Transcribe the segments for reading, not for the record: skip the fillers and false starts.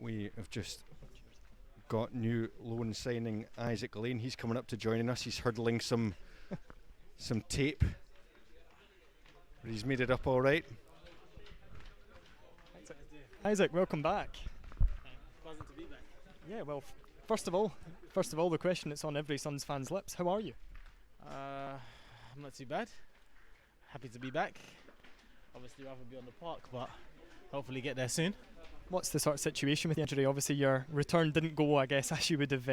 We have just got new loan signing Isaac Layne. He's coming up to joining us. He's hurdling some tape. But he's made it up all right. Isaac, welcome back. Pleasant to be back. Yeah, well, first of all, the question that's on every Suns fan's lips: how are you? I'm not too bad. Happy to be back. Obviously, rather be on the park, but hopefully get there soon. What's the sort of situation with the injury? Obviously, your return didn't go, I guess, as you would have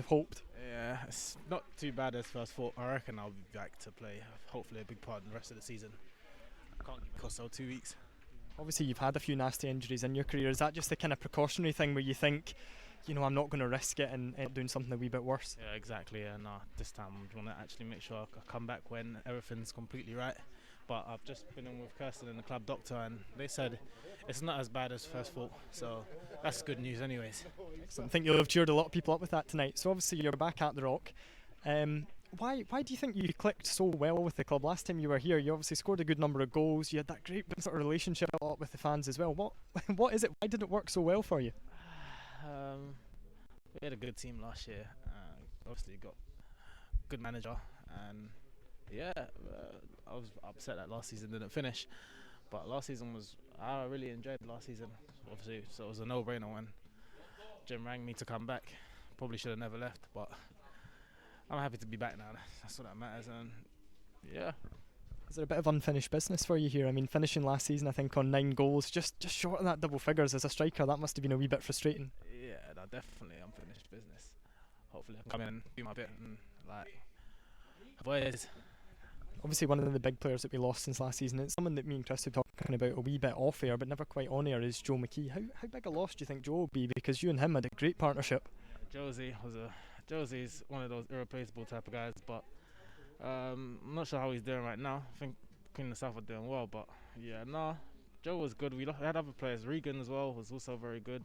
hoped. Yeah, it's not too bad as first thought. I reckon I'll be back to play. Hopefully, a big part in the rest of the season. I can't give it so 2 weeks. Obviously, you've had a few nasty injuries in your career. Is that just the kind of precautionary thing where you think, I'm not going to risk it and end up doing something a wee bit worse? Yeah, exactly. And this time I'm going to actually make sure I come back when everything's completely right. But I've just been in with Kirsten and the club doctor, and they said it's not as bad as first thought. So that's good news, anyways. Excellent. I think you'll have cheered a lot of people up with that tonight. So obviously you're back at the Rock. Why do you think you clicked so well with the club? Last time you were here, you obviously scored a good number of goals. You had that great sort of relationship with the fans as well. What is it? Why did it work so well for you? We had a good team last year. Obviously got a good manager, and I was upset that last season didn't finish. But I really enjoyed last season. Obviously, so it was a no-brainer when Jim rang me to come back. Probably should have never left, but I'm happy to be back now. That's what that matters. And yeah. Is there a bit of unfinished business for you here? I mean, finishing last season, I think, on 9 goals, just short of that double figures as a striker, that must have been a wee bit frustrating. Yeah, no, definitely unfinished business. Hopefully I can come in and do my bit and boys. Obviously, one of the big players that we lost since last season, it's someone that me and Chris have talking about a wee bit off air, but never quite on air, is Joe McKee. How big a loss do you think Joe will be? Because you and him had a great partnership. Josie's one of those irreplaceable type of guys, but I'm not sure how he's doing right now. I think Queen and the South are doing well, but Joe was good. We had other players. Regan as well was also very good.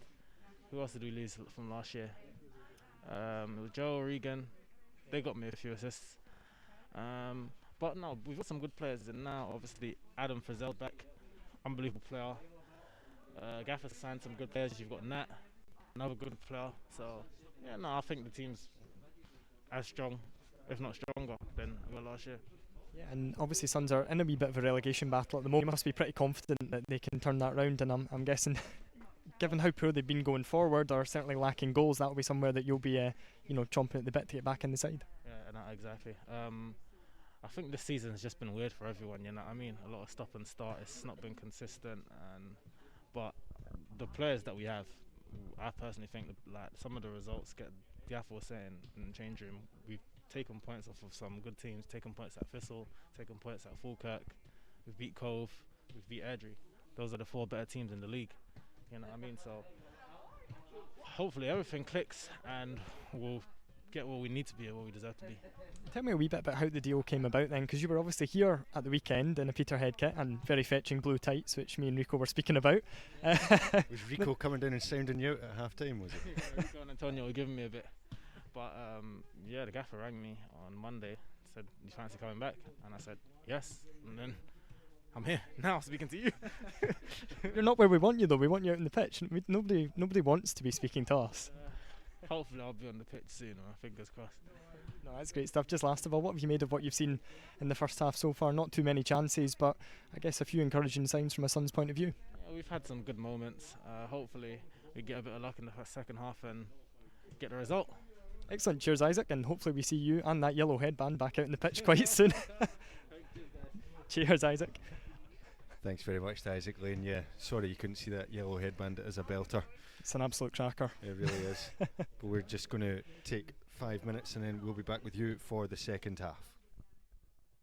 Who else did we lose from last year? It was Joe, Regan. They got me a few assists. But no, we've got some good players in now. Obviously, Adam Frizzell's back, unbelievable player. Gaffer's signed some good players. You've got Nat, another good player. So I think the team's as strong, if not stronger, than we were last year. Yeah, and obviously Suns are in a wee bit of a relegation battle at the moment. You must be pretty confident that they can turn that round, and I'm guessing, given how poor they've been going forward, or certainly lacking goals, that'll be somewhere that you'll be, chomping at the bit to get back in the side. Yeah, no, exactly. I think this season has just been weird for everyone. You know what I mean? A lot of stop and start. It's not been consistent, but the players that we have, I personally think that, some of the results get. Gaffer was saying in the change room, we've taken points off of some good teams, taken points at Thistle, taken points at Falkirk, we've beat Cove, we've beat Airdrie. Those are the 4 better teams in the league. You know what I mean? So hopefully everything clicks and we'll get where we need to be and where we deserve to be. Tell me a wee bit about how the deal came about then, because you were obviously here at the weekend in a Peterhead kit and very fetching blue tights, which me and Rico were speaking about. Was Rico coming down and sounding you out at half time, was it? Rico and Antonio were giving me a bit. But the gaffer rang me on Monday, said, "You fancy coming back?" And I said, "Yes." And then I'm here now speaking to you. You're not where we want you though. We want you out in the pitch. Nobody wants to be speaking to us. Hopefully I'll be on the pitch soon, fingers crossed. No, that's great stuff. Just last of all, what have you made of what you've seen in the first half so far? Not too many chances, but I guess a few encouraging signs from a Suns point of view. Yeah, we've had some good moments. Hopefully we get a bit of luck in the second half and get the result. Excellent. Cheers, Isaac, and hopefully we see you and that yellow headband back out in the pitch quite soon. Cheers, Isaac. Thanks very much to Isaac Layne. Yeah, sorry you couldn't see that yellow headband. It is a belter. It's an absolute cracker. It really is. But we're just going to take 5 minutes and then we'll be back with you for the second half.